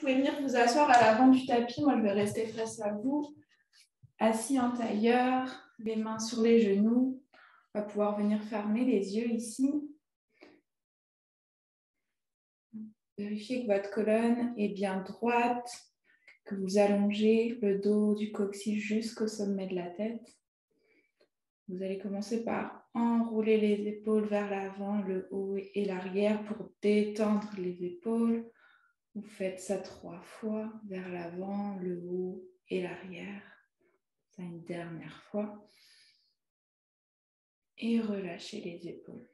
pouvez venir vous asseoir à l'avant du tapis. Moi, je vais rester face à vous. Assis en tailleur, les mains sur les genoux. On va pouvoir venir fermer les yeux ici. Vérifiez que votre colonne est bien droite, que vous allongez le dos du coccyx jusqu'au sommet de la tête. Vous allez commencer par enrouler les épaules vers l'avant, le haut et l'arrière pour détendre les épaules. Vous faites ça 3 fois, vers l'avant, le haut et l'arrière. Ça une dernière fois. Et relâchez les épaules.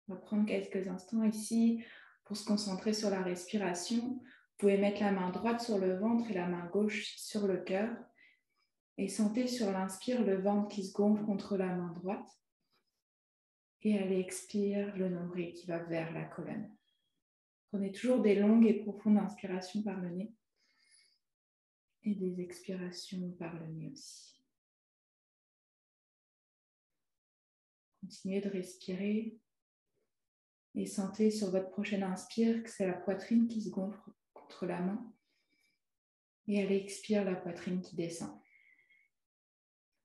On va prendre quelques instants ici pour se concentrer sur la respiration. Vous pouvez mettre la main droite sur le ventre et la main gauche sur le cœur. Et sentez sur l'inspire le ventre qui se gonfle contre la main droite. Et à l'expire, le nombril qui va vers la colonne. Prenez toujours des longues et profondes inspirations par le nez. Et des expirations par le nez aussi. Continuez de respirer. Et sentez sur votre prochaine inspire que c'est la poitrine qui se gonfle contre la main. Et à l'expire, la poitrine qui descend.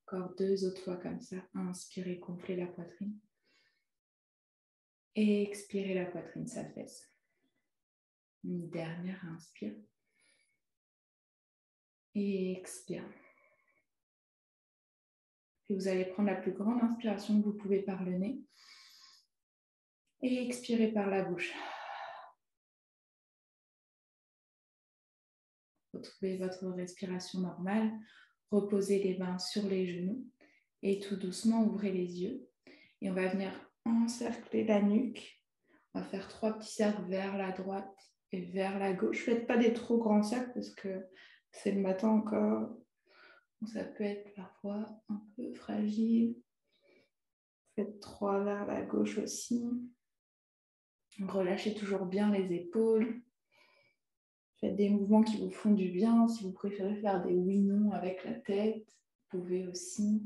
Encore 2 autres fois comme ça. Inspirez, gonflez la poitrine. Et expirez, la poitrine s'affaisse. Une dernière inspire. Et expire. Puis vous allez prendre la plus grande inspiration que vous pouvez par le nez. Et expirez par la bouche. Retrouvez votre respiration normale. Reposez les mains sur les genoux. Et tout doucement, ouvrez les yeux. Et on va venir encercler la nuque. On va faire 3 petits cercles vers la droite et vers la gauche. Faites pas des trop grands cercles parce que c'est le matin encore. Ça peut être parfois un peu fragile. Faites 3 vers la gauche aussi. Relâchez toujours bien les épaules. Faites des mouvements qui vous font du bien. Si vous préférez faire des oui-non avec la tête, vous pouvez aussi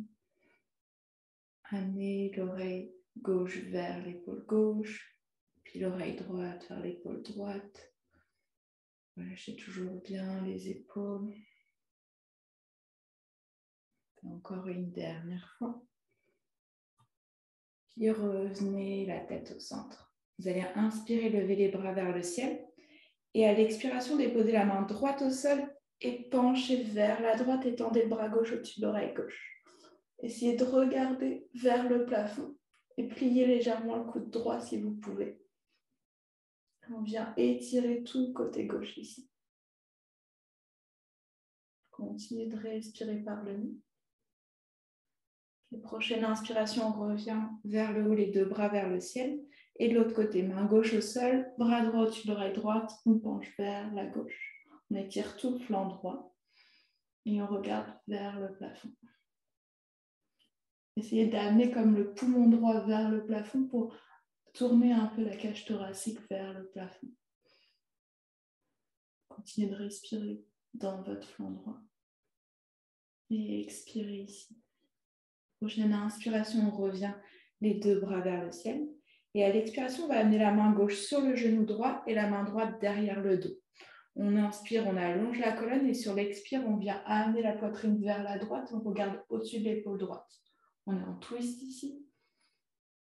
amener l'oreille gauche vers l'épaule gauche, puis l'oreille droite vers l'épaule droite. Relâchez toujours bien les épaules. Et encore une dernière fois. Puis revenez la tête au centre. Vous allez inspirer, lever les bras vers le ciel. Et à l'expiration, déposez la main droite au sol et penchez vers la droite. Étendez le bras gauche au-dessus de l'oreille gauche. Essayez de regarder vers le plafond et pliez légèrement le coude droit si vous pouvez. On vient étirer tout le côté gauche ici. Continuez de respirer par le nez. La prochaine inspiration, on revient vers le haut, les 2 bras vers le ciel. Et de l'autre côté, main gauche au sol, bras droit au-dessus de l'oreille droite, on penche vers la gauche. On étire tout le flanc droit et on regarde vers le plafond. Essayez d'amener comme le poumon droit vers le plafond pour tourner un peu la cage thoracique vers le plafond. Continuez de respirer dans votre flanc droit. Et expirez ici. Prochaine inspiration, on revient les 2 bras vers le ciel. Et à l'expiration, on va amener la main gauche sur le genou droit et la main droite derrière le dos. On inspire, on allonge la colonne et sur l'expire, on vient amener la poitrine vers la droite. On regarde au-dessus de l'épaule droite. On est en twist ici.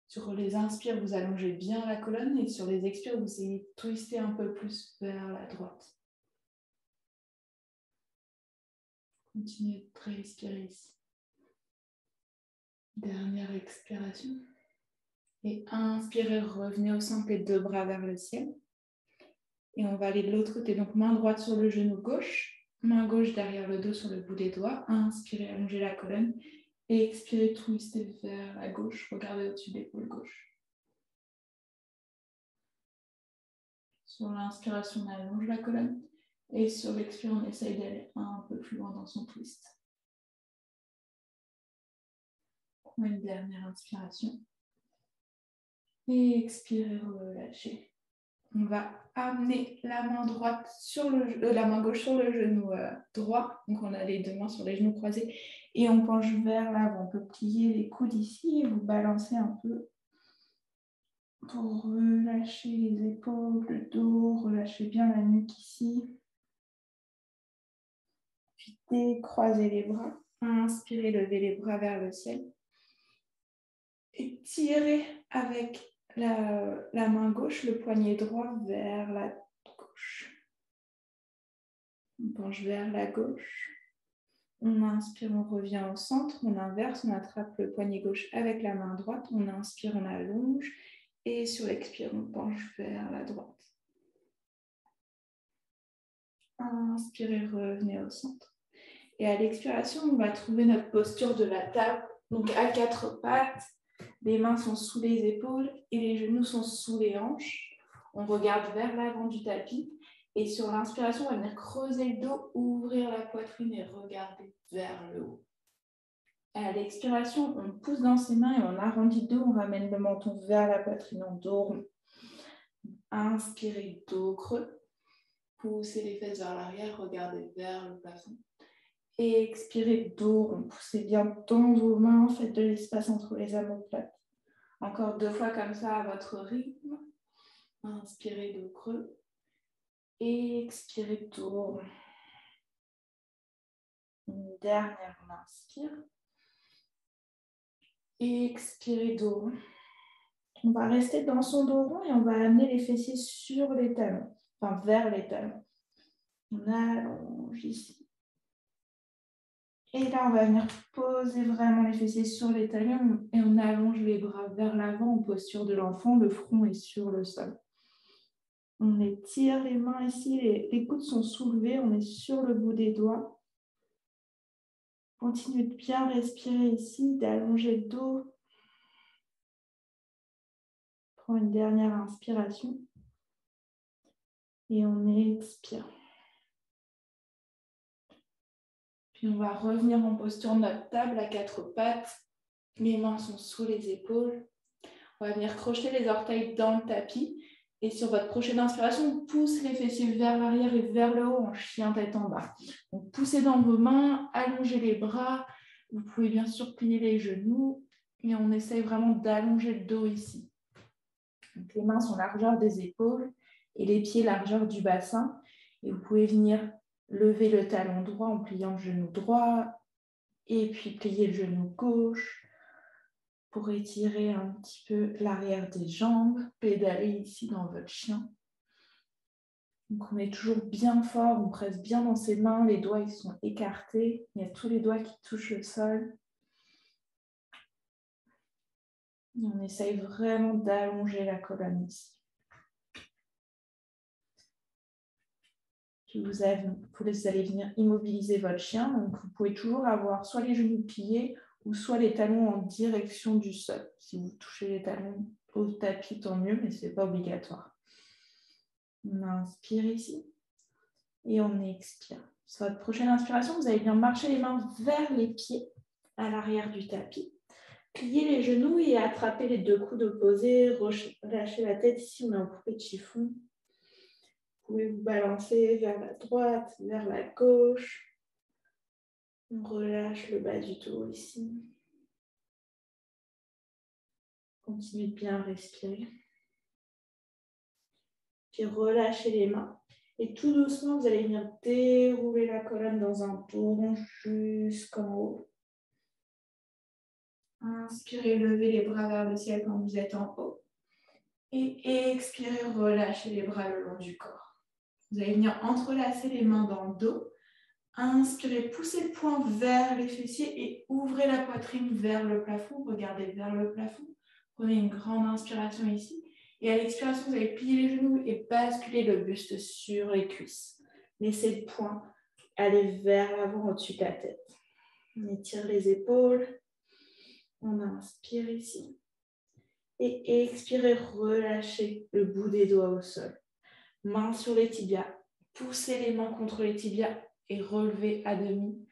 Sur les inspires, vous allongez bien la colonne et sur les expires, vous essayez de twister un peu plus vers la droite. Continuez de respirer ici. Dernière expiration. Et inspirez, revenez au centre, les 2 bras vers le ciel. Et on va aller de l'autre côté. Donc, main droite sur le genou gauche, main gauche derrière le dos sur le bout des doigts. Inspirez, allongez la colonne. Et expirez, twistez vers la gauche. Regardez au-dessus de l'épaule gauche. Sur l'inspiration, on allonge la colonne. Et sur l'expire, on essaye d'aller un peu plus loin dans son twist. Une dernière inspiration. Et expirez, relâchez. On va amener la main droite sur la main gauche sur le genou droit. Donc on a les 2 mains sur les genoux croisés et on penche vers l'avant. On peut plier les coudes ici et vous balancer un peu pour relâcher les épaules, le dos, relâchez bien la nuque ici. Puis décroisez les bras. Inspirez, levez les bras vers le ciel. Et tirez avec la main gauche, le poignet droit vers la gauche. On penche vers la gauche. On inspire, on revient au centre. On inverse, on attrape le poignet gauche avec la main droite. On inspire, on allonge. Et sur l'expire, on penche vers la droite. Inspirez, revenez au centre. Et à l'expiration, on va trouver notre posture de la table. Donc à quatre pattes, les mains sont sous les épaules et les genoux sont sous les hanches. On regarde vers l'avant du tapis. Et sur l'inspiration, on va venir creuser le dos, ouvrir la poitrine et regarder vers le haut. À l'expiration, on pousse dans ses mains et on arrondit le dos. On ramène le menton vers la poitrine en dos rond. Inspirez, dos creux. Poussez les fesses vers l'arrière, regardez vers le plafond. Et expirez, dos rond. Poussez bien dans vos mains, faites de l'espace entre les omoplates. Encore 2 fois comme ça à votre rythme. Inspirez, dos creux. Et expirez, dos rond. Une dernière, on inspire. Et expirez, dos rond. On va rester dans son dos rond et on va amener les fessiers sur les talons, enfin vers les talons. On allonge ici. Et là, on va venir poser vraiment les fessiers sur les talons et on allonge les bras vers l'avant en posture de l'enfant. Le front est sur le sol. On étire les mains ici, les coudes sont soulevés, on est sur le bout des doigts. Continuez de bien respirer ici, d'allonger le dos. Prends une dernière inspiration. Et on expire. Puis on va revenir en posture de notre table à quatre pattes. Les mains sont sous les épaules. On va venir crocheter les orteils dans le tapis. Et sur votre prochaine inspiration, on pousse les fessiers vers l'arrière et vers le haut en chien tête en bas. Donc poussez dans vos mains, allongez les bras. Vous pouvez bien sûr plier les genoux. Et on essaye vraiment d'allonger le dos ici. Donc les mains sont largeur des épaules et les pieds largeur du bassin. Et vous pouvez venir lever le talon droit en pliant le genou droit et puis plier le genou gauche pour étirer un petit peu l'arrière des jambes, pédaler ici dans votre chien. Donc on est toujours bien fort, on presse bien dans ses mains, les doigts ils sont écartés, il y a tous les doigts qui touchent le sol. Et on essaye vraiment d'allonger la colonne ici. Puis vous allez venir immobiliser votre chien, donc vous pouvez toujours avoir soit les genoux pliés ou soit les talons en direction du sol. Si vous touchez les talons au tapis, tant mieux, mais ce n'est pas obligatoire. On inspire ici et on expire. Sur votre prochaine inspiration, vous allez venir marcher les mains vers les pieds à l'arrière du tapis. Plier les genoux et attraper les deux coudes opposés. Relâchez la tête ici, on est en poupée de chiffon. Vous pouvez vous balancer vers la droite, vers la gauche. On relâche le bas du dos ici. Continuez de bien respirer. Puis relâchez les mains. Et tout doucement, vous allez venir dérouler la colonne dans un tour jusqu'en haut. Inspirez, levez les bras vers le ciel quand vous êtes en haut. Et expirez, relâchez les bras le long du corps. Vous allez venir entrelacer les mains dans le dos. Inspirez, poussez le poing vers les fessiers et ouvrez la poitrine vers le plafond. Regardez vers le plafond. Prenez une grande inspiration ici. Et à l'expiration, vous allez plier les genoux et basculer le buste sur les cuisses. Laissez le poing aller vers l'avant au-dessus de la tête. On étire les épaules. On inspire ici. Et expirez, relâchez le bout des doigts au sol. Mains sur les tibias. Poussez les mains contre les tibias et relevez à demi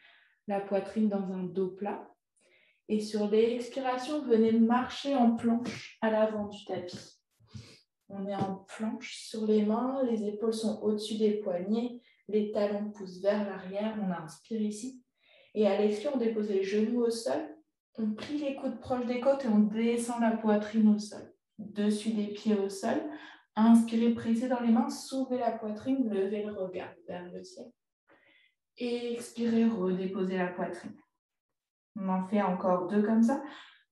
la poitrine dans un dos plat. Et sur l'expiration, venez marcher en planche à l'avant du tapis. On est en planche sur les mains, les épaules sont au-dessus des poignets, les talons poussent vers l'arrière, on inspire ici. Et à l'expire, on dépose les genoux au sol, on plie les coudes proches des côtes et on descend la poitrine au sol. dessus des pieds au sol. Inspirez, pressez dans les mains, soulevez la poitrine, levez le regard vers le ciel. Et expirez, redéposez la poitrine. On en fait encore 2 comme ça.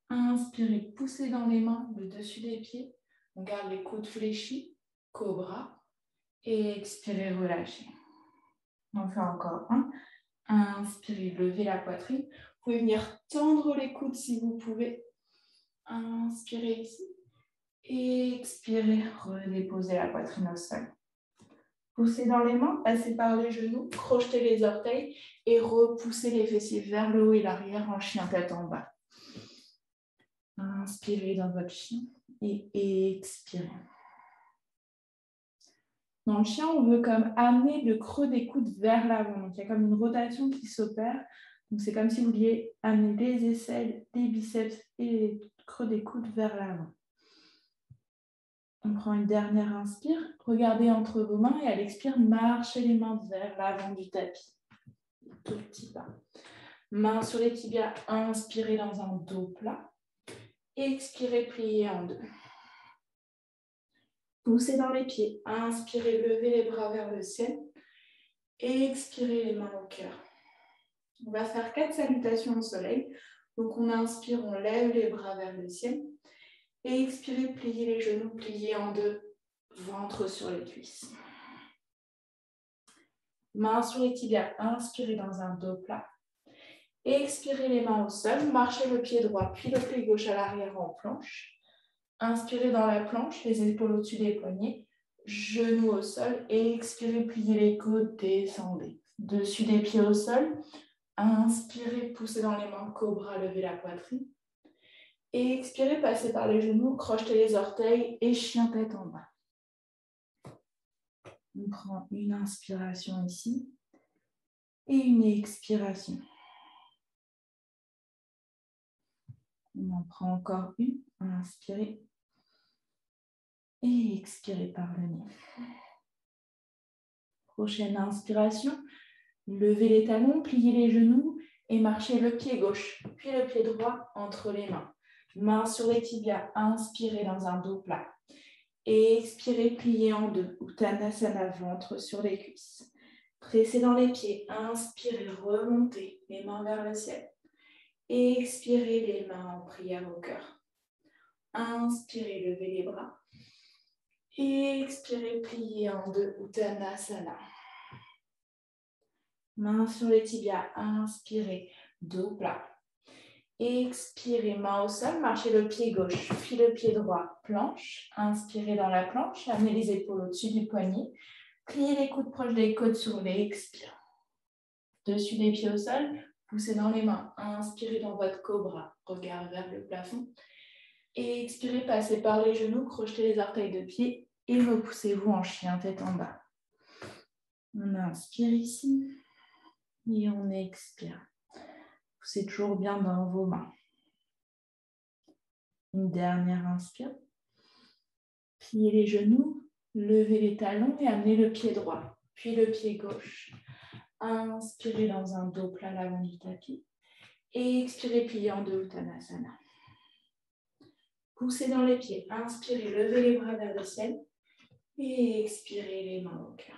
Inspirez, poussez dans les mains, le dessus des pieds. On garde les coudes fléchis, cobra. Et expirez, relâchez. On en fait encore 1. Inspirez, levez la poitrine. Vous pouvez venir tendre les coudes si vous pouvez. Inspirez ici. Et expirez, redéposez la poitrine au sol. Poussez dans les mains, passez par les genoux, crochetez les orteils et repoussez les fessiers vers le haut et l'arrière en chien tête en bas. Inspirez dans votre chien et expirez. Dans le chien, on veut comme amener le creux des coudes vers l'avant. Donc, il y a comme une rotation qui s'opère. Donc, c'est comme si vous vouliez amener les aisselles, les biceps et les creux des coudes vers l'avant. On prend une dernière inspire. Regardez entre vos mains et à l'expire, marchez les mains vers l'avant du tapis. Tout petit pas. Mains sur les tibias, inspirez dans un dos plat. Expirez, pliez en 2. Poussez dans les pieds. Inspirez, levez les bras vers le ciel. Expirez les mains au cœur. On va faire 4 salutations au soleil. Donc on inspire, on lève les bras vers le ciel. Et expirez, pliez les genoux, pliez en 2, ventre sur les cuisses. Mains sur les tibias, inspirez dans un dos plat. Expirez les mains au sol, marchez le pied droit, puis le pied gauche à l'arrière en planche. Inspirez dans la planche, les épaules au-dessus des poignets, genoux au sol. Et expirez, pliez les côtes, descendez. Dessus des pieds au sol. Inspirez, poussez dans les mains, cobra, levez la poitrine. Et expirez, passez par les genoux, crochetez les orteils et chien tête en bas. On prend une inspiration ici et une expiration. On en prend encore une. Inspirez et expirez par le nez. Prochaine inspiration. Levez les talons, pliez les genoux et marchez le pied gauche, puis le pied droit entre les mains. Mains sur les tibias, inspirez dans un dos plat. Et expirez, pliez en 2, Uttanasana, ventre sur les cuisses. Pressez dans les pieds, inspirez, remontez les mains vers le ciel. Et expirez, les mains en prière au cœur. Inspirez, levez les bras. Et expirez, pliez en 2, Uttanasana. Mains sur les tibias, inspirez, dos plat. Expirez, main au sol, marchez le pied gauche, puis le pied droit, planche. Inspirez dans la planche, amenez les épaules au-dessus du poignet. Pliez les coudes proches des côtes, soulevez, expire. Dessus des pieds au sol, poussez dans les mains. Inspirez dans votre cobra, regard vers le plafond. Et expirez, passez par les genoux, crochetez les orteils de pied et repoussez-vous en chien tête en bas. On inspire ici et on expire. Poussez toujours bien dans vos mains. Une dernière inspire. Pliez les genoux, levez les talons et amenez le pied droit, puis le pied gauche. Inspirez dans un dos plat l'avant du tapis. Et expirez, pliez en 2, Uttanasana. Poussez dans les pieds. Inspirez, levez les bras vers le ciel. Et expirez, les mains au cœur.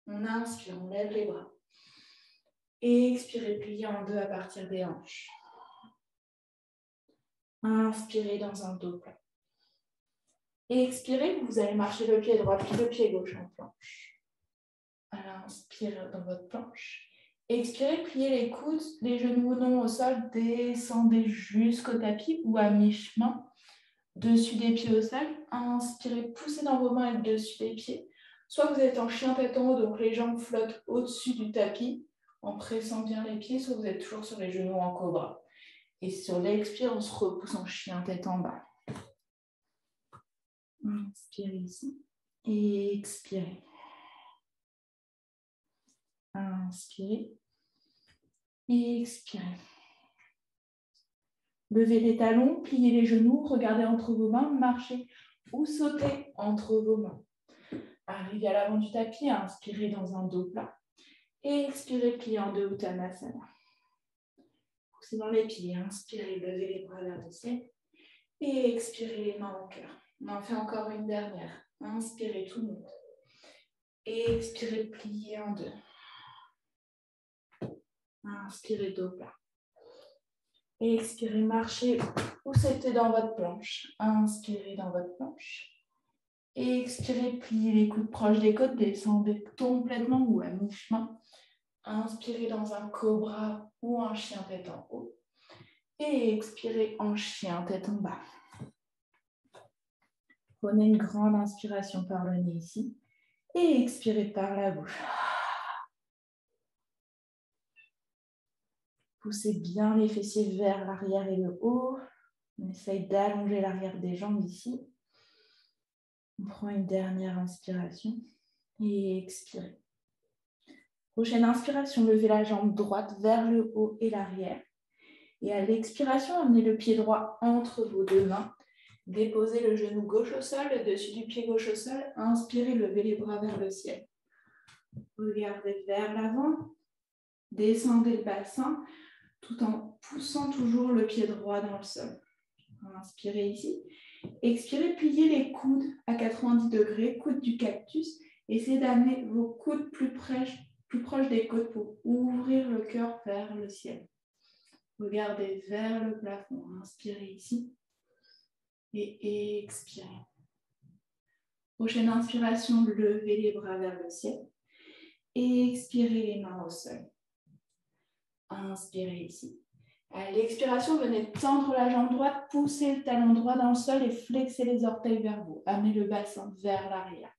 On inspire, on lève les bras. Et expirez, pliez en 2 à partir des hanches. Inspirez dans un dos plat. Et expirez, vous allez marcher le pied droit puis le pied gauche en planche. Alors, inspirez dans votre planche. Expirez, pliez les coudes, les genoux non au sol, descendez jusqu'au tapis ou à mi-chemin, dessus des pieds au sol. Inspirez, poussez dans vos mains et le dessus des pieds. Soit vous êtes en chien tête en haut, donc les jambes flottent au-dessus du tapis en pressant bien les pieds, soit vous êtes toujours sur les genoux en cobra. Et sur l'expire, on se repousse en chien tête en bas. Inspirez ici et expirez. Inspirez et expirez. Levez les talons, pliez les genoux, regardez entre vos mains, marchez ou sautez entre vos mains. Arrivez à l'avant du tapis, inspirez dans un dos plat. Et expirez, pliez en 2, Uttanasana. Poussez dans les pieds, inspirez, levez les bras vers le ciel. Et expirez les mains au cœur. On en fait encore une dernière. Inspirez tout le monde. Et expirez, pliez en deux. Inspirez, dos plat. Et expirez, marchez ou c'était dans votre planche. Inspirez dans votre planche. Et expirez, pliez les coudes proches des côtes, descendez complètement ou à mi-chemin. Inspirez dans un cobra ou un chien tête en haut. Et expirez en chien tête en bas. Prenez une grande inspiration par le nez ici. Et expirez par la bouche. Poussez bien les fessiers vers l'arrière et le haut. On essaye d'allonger l'arrière des jambes ici. On prend une dernière inspiration et expirez. Prochaine inspiration, levez la jambe droite vers le haut et l'arrière. Et à l'expiration, amenez le pied droit entre vos deux mains. Déposez le genou gauche au sol, le dessus du pied gauche au sol. Inspirez, levez les bras vers le ciel. Regardez vers l'avant. Descendez le bassin tout en poussant toujours le pied droit dans le sol. Inspirez ici. Expirez, pliez les coudes à 90 degrés, coudes du cactus. Essayez d'amener vos coudes plus proches des côtes pour ouvrir le cœur vers le ciel. Regardez vers le plafond. Inspirez ici. Et expirez. Prochaine inspiration, levez les bras vers le ciel. Et expirez les mains au sol. Inspirez ici. À l'expiration, venez tendre la jambe droite, poussez le talon droit dans le sol et flexez les orteils vers vous. Amenez le bassin vers l'arrière.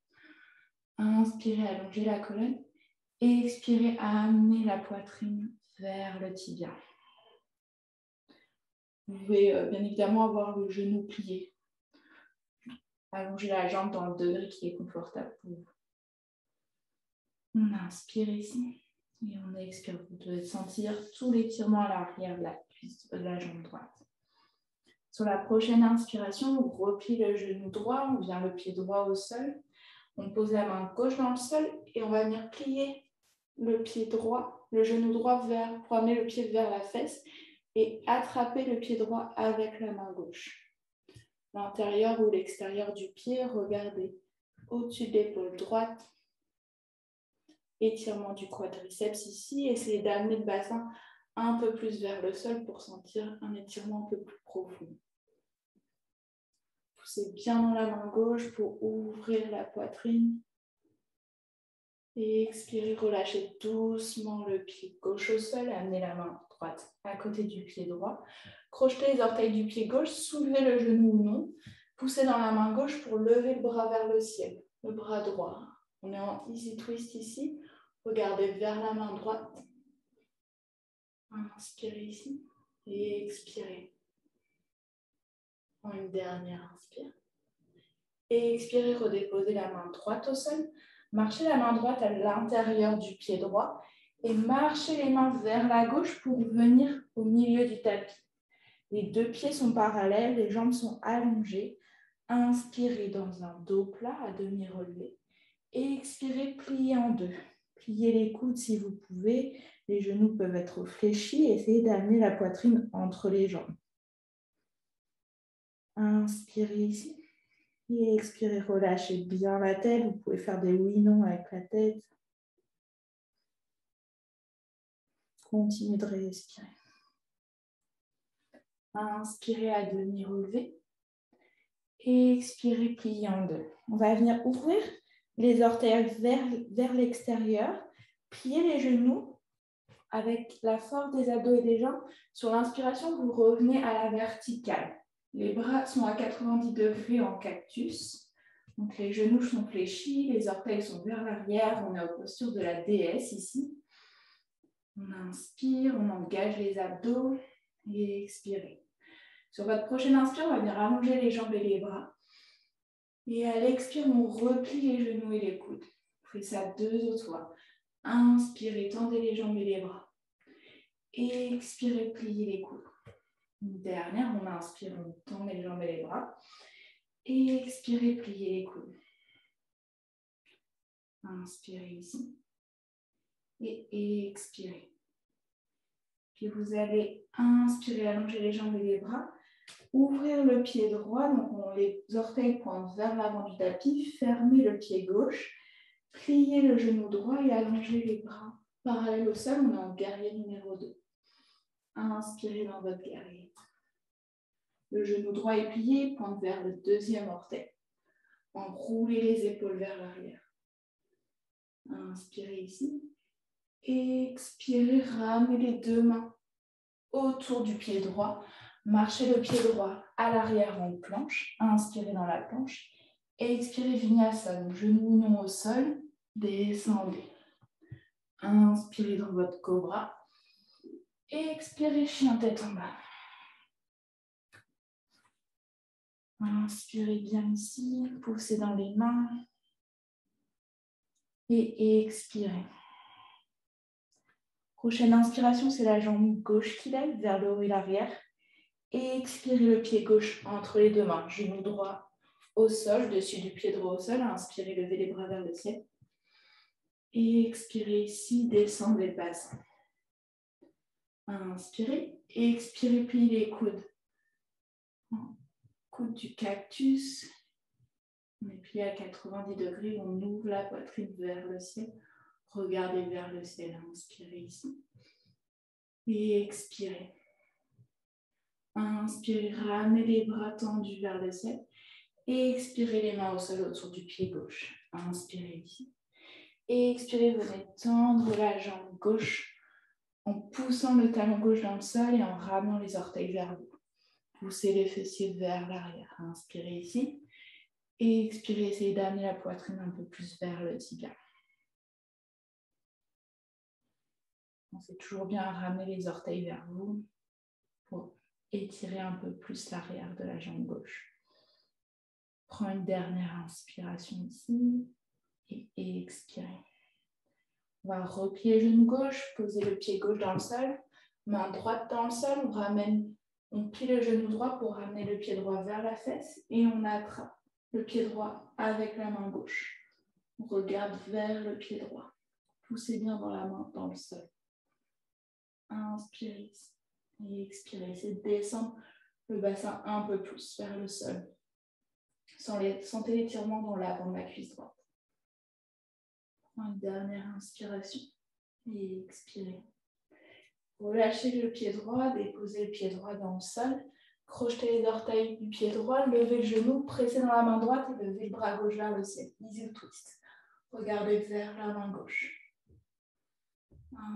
Inspirez, allongez la colonne. Et expirez, amenez la poitrine vers le tibia. Vous pouvez bien évidemment avoir le genou plié. Allongez la jambe dans le degré qui est confortable pour vous. On inspire ici et on expire. Vous devez sentir tout l'étirement à l'arrière de la cuisse de la jambe droite. Sur la prochaine inspiration, on replie le genou droit, on vient le pied droit au sol. On pose la main gauche dans le sol et on va venir plier le pied droit, le genou droit pour amener le pied vers la fesse et attraper le pied droit avec la main gauche. L'intérieur ou l'extérieur du pied, regardez au-dessus de l'épaule droite. Étirement du quadriceps ici. Essayez d'amener le bassin un peu plus vers le sol pour sentir un étirement un peu plus profond. Poussez bien dans la main gauche pour ouvrir la poitrine. Et expirez, relâchez doucement le pied gauche au sol. Amenez la main droite à côté du pied droit. Crochetez les orteils du pied gauche. Soulevez le genou ou non. Poussez dans la main gauche pour lever le bras vers le ciel. Le bras droit. On est en easy twist ici. Regardez vers la main droite. Inspirez ici. Et expirez. Une dernière inspire. Et expirez, redéposez la main droite au sol. Marchez la main droite à l'intérieur du pied droit et marchez les mains vers la gauche pour venir au milieu du tapis. Les deux pieds sont parallèles, les jambes sont allongées. Inspirez dans un dos plat à demi relevé et expirez, pliez en deux. Pliez les coudes si vous pouvez, les genoux peuvent être fléchis. Essayez d'amener la poitrine entre les jambes. Inspirez ici. Et expirez, relâchez bien la tête. Vous pouvez faire des oui-non avec la tête. Continuez de respirer. Inspirez à demi relevé. Et expirez, pliez en deux. On va venir ouvrir les orteils vers l'extérieur. Pliez les genoux avec la force des abdos et des jambes. Sur l'inspiration, vous revenez à la verticale. Les bras sont à 90 degrés en cactus. Donc les genoux sont fléchis, les orteils sont vers l'arrière. On est en posture de la déesse ici. On inspire, on engage les abdos et expirez. Sur votre prochaine inspire, on va venir allonger les jambes et les bras. Et à l'expire, on replie les genoux et les coudes. On fait ça 2 autres fois. Inspirez, tendez les jambes et les bras. Et expirez, pliez les coudes. Une dernière, on inspire, on tend les jambes et les bras. Et expirez, pliez les coudes. Inspirez ici. Et expirez. Puis vous allez inspirer, allonger les jambes et les bras. Ouvrir le pied droit, donc les orteils pointent vers l'avant du tapis, fermer le pied gauche, plier le genou droit et allonger les bras parallèles au sol. On est en guerrier numéro 2. Inspirez dans votre guerrier. Le genou droit est plié, pointe vers le deuxième orteil. Enroulez les épaules vers l'arrière. Inspirez ici. Expirez, ramenez les deux mains autour du pied droit. Marchez le pied droit à l'arrière en planche. Inspirez dans la planche. Expirez, Vinyasa. Genou non au sol. Descendez. Inspirez dans votre cobra. Expirez, chien tête en bas. Inspirez bien ici. Poussez dans les mains. Et expirez. Prochaine inspiration, c'est la jambe gauche qui lève vers le haut et l'arrière. Expirez le pied gauche entre les deux mains. Genou droit au sol, dessus du pied droit au sol. Inspirez, levez les bras vers le ciel. Et expirez ici, descendez le bassin. Inspirez. Expirez, pliez les coudes. Coude du cactus. On est plié à 90 degrés. On ouvre la poitrine vers le ciel. Regardez vers le ciel. Inspirez ici. Et expirez. Inspirez, ramenez les bras tendus vers le ciel. Et expirez les mains au sol autour du pied gauche. Inspirez ici. Et expirez, venez tendre la jambe gauche en poussant le talon gauche dans le sol et en ramenant les orteils vers vous. Poussez les fessiers vers l'arrière. Inspirez ici. Et expirez, essayez d'amener la poitrine un peu plus vers le tibia. C'est toujours bien à ramener les orteils vers vous pour étirer un peu plus l'arrière de la jambe gauche. Prends une dernière inspiration ici et expirez. On va replier le genou gauche, poser le pied gauche dans le sol, main droite dans le sol, on plie le genou droit pour ramener le pied droit vers la fesse et on attrape le pied droit avec la main gauche. On regarde vers le pied droit. Poussez bien dans la main dans le sol. Inspirez et expirez. Essayez de descendre le bassin un peu plus vers le sol. Sentez l'étirement dans l'avant de la cuisse droite. Une dernière inspiration et expirez. Relâchez le pied droit, déposez le pied droit dans le sol. Crochetez les orteils du pied droit, levez le genou, pressez dans la main droite et levez le bras gauche vers le ciel. Easy twist. Regardez vers la main gauche.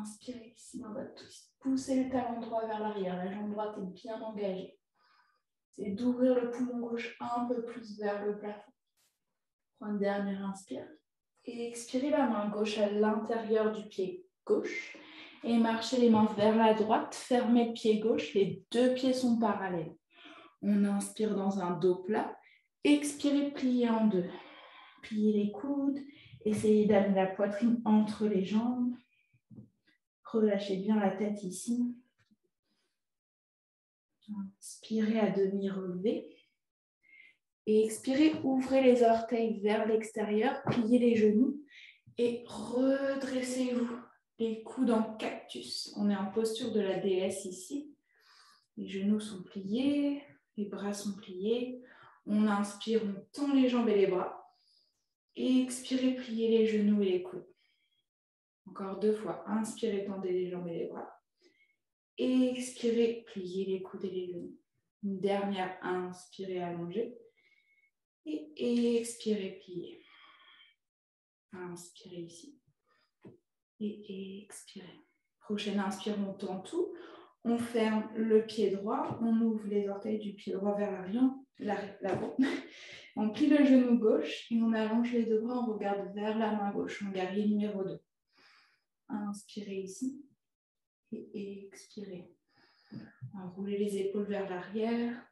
Inspirez ici dans votre twist. Poussez le talon droit vers l'arrière. La jambe droite est bien engagée. C'est d'ouvrir le poumon gauche un peu plus vers le plafond. Prenez une dernière inspire. Et expirez la main gauche à l'intérieur du pied gauche. Et marchez les mains vers la droite. Fermez le pied gauche. Les deux pieds sont parallèles. On inspire dans un dos plat. Expirez, pliez en deux. Pliez les coudes. Essayez d'amener la poitrine entre les jambes. Relâchez bien la tête ici. Inspirez à demi relevé. Et expirez, ouvrez les orteils vers l'extérieur, pliez les genoux et redressez-vous. Les coudes en cactus. On est en posture de la déesse ici. Les genoux sont pliés, les bras sont pliés. On inspire, on tend les jambes et les bras. Et expirez, pliez les genoux et les coudes. Encore deux fois. Inspirez, tendez les jambes et les bras. Et expirez, pliez les coudes et les genoux. Une dernière, inspirez, allongez. Et expirez, pliez. Inspirez ici. Et expirez. Prochaine inspire, on tend tout. On ferme le pied droit. On ouvre les orteils du pied droit vers l'avant. On plie le genou gauche et on allonge les deux bras. On regarde vers la main gauche. On guerrier numéro 2. Inspirez ici. Et expirez. Enroulez les épaules vers l'arrière.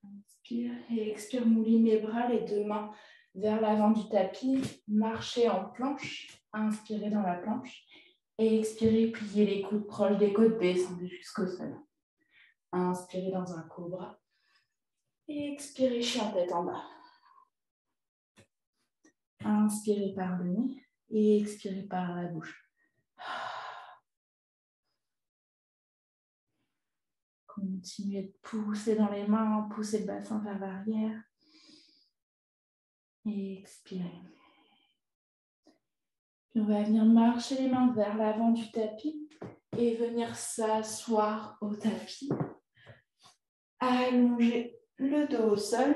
Inspire et expire, mouline les bras, les deux mains vers l'avant du tapis. Marchez en planche. Inspirez dans la planche. Et expirez, pliez les coudes proches des côtes, descendez jusqu'au sol. Inspirez dans un cobra. Et expirez, chien tête en bas. Inspirez par le nez et expirez par la bouche. Continuez de pousser dans les mains, pousser le bassin vers l'arrière. Et expirez. Puis on va venir marcher les mains vers l'avant du tapis et venir s'asseoir au tapis. Allongez le dos au sol.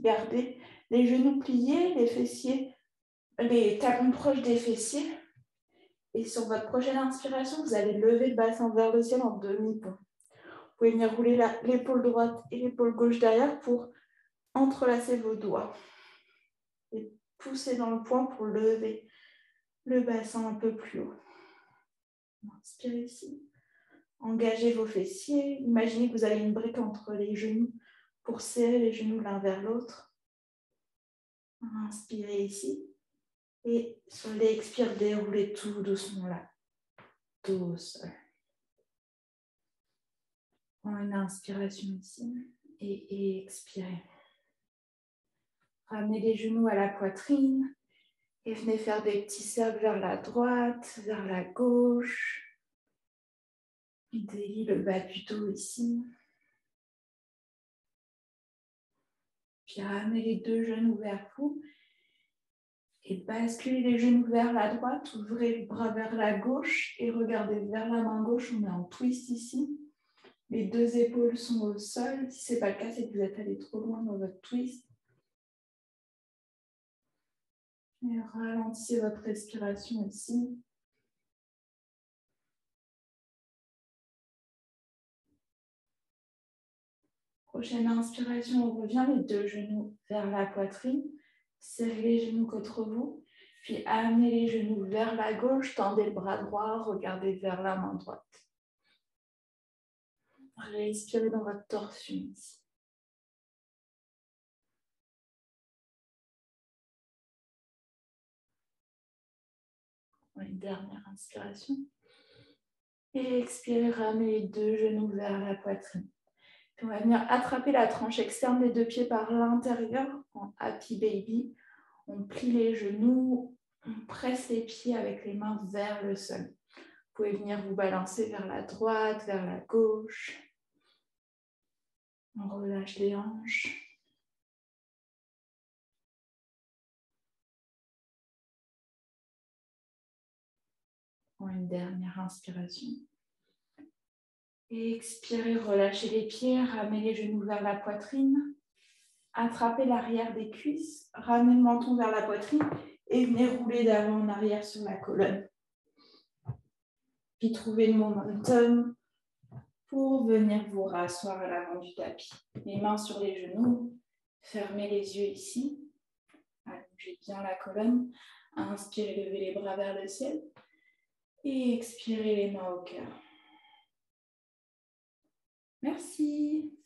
Gardez les genoux pliés, les fessiers, les talons proches des fessiers. Et sur votre prochaine inspiration, vous allez lever le bassin vers le ciel en demi-pont. Vous pouvez venir rouler l'épaule droite et l'épaule gauche derrière pour entrelacer vos doigts. Et pousser dans le poing pour lever le bassin un peu plus haut. Inspirez ici. Engagez vos fessiers. Imaginez que vous avez une brique entre les genoux pour serrer les genoux l'un vers l'autre. Inspirez ici. Et sur l'expire, déroulez tout doucement là. Dos au sol. Prenez une inspiration ici. Et expirez. Ramenez les genoux à la poitrine. Et venez faire des petits cercles vers la droite, vers la gauche. Délie le bas du dos ici. Puis ramenez les deux genoux vers vous. Et basculez les genoux vers la droite. Ouvrez le bras vers la gauche. Et regardez vers la main gauche. On est en twist ici. Les deux épaules sont au sol. Si ce n'est pas le cas, c'est que vous êtes allé trop loin dans votre twist. Et ralentissez votre respiration ici. Prochaine inspiration, on revient les deux genoux vers la poitrine. Serrez les genoux contre vous. Puis amenez les genoux vers la gauche. Tendez le bras droit. Regardez vers la main droite. Respirez dans votre torsion ici. Une dernière inspiration. Et expirez, ramenez les deux genoux vers la poitrine. Puis on va venir attraper la tranche externe des deux pieds par l'intérieur en Happy Baby. On plie les genoux, on presse les pieds avec les mains vers le sol. Vous pouvez venir vous balancer vers la droite, vers la gauche. On relâche les hanches. Une dernière inspiration. Et expirez, relâchez les pieds, ramenez les genoux vers la poitrine. Attrapez l'arrière des cuisses, ramenez le menton vers la poitrine et venez rouler d'avant en arrière sur la colonne. Puis trouvez le momentum pour venir vous rasseoir à l'avant du tapis. Les mains sur les genoux, fermez les yeux ici. Allongez bien la colonne. Inspirez, levez les bras vers le ciel. Et expirez les mains au cœur. Merci.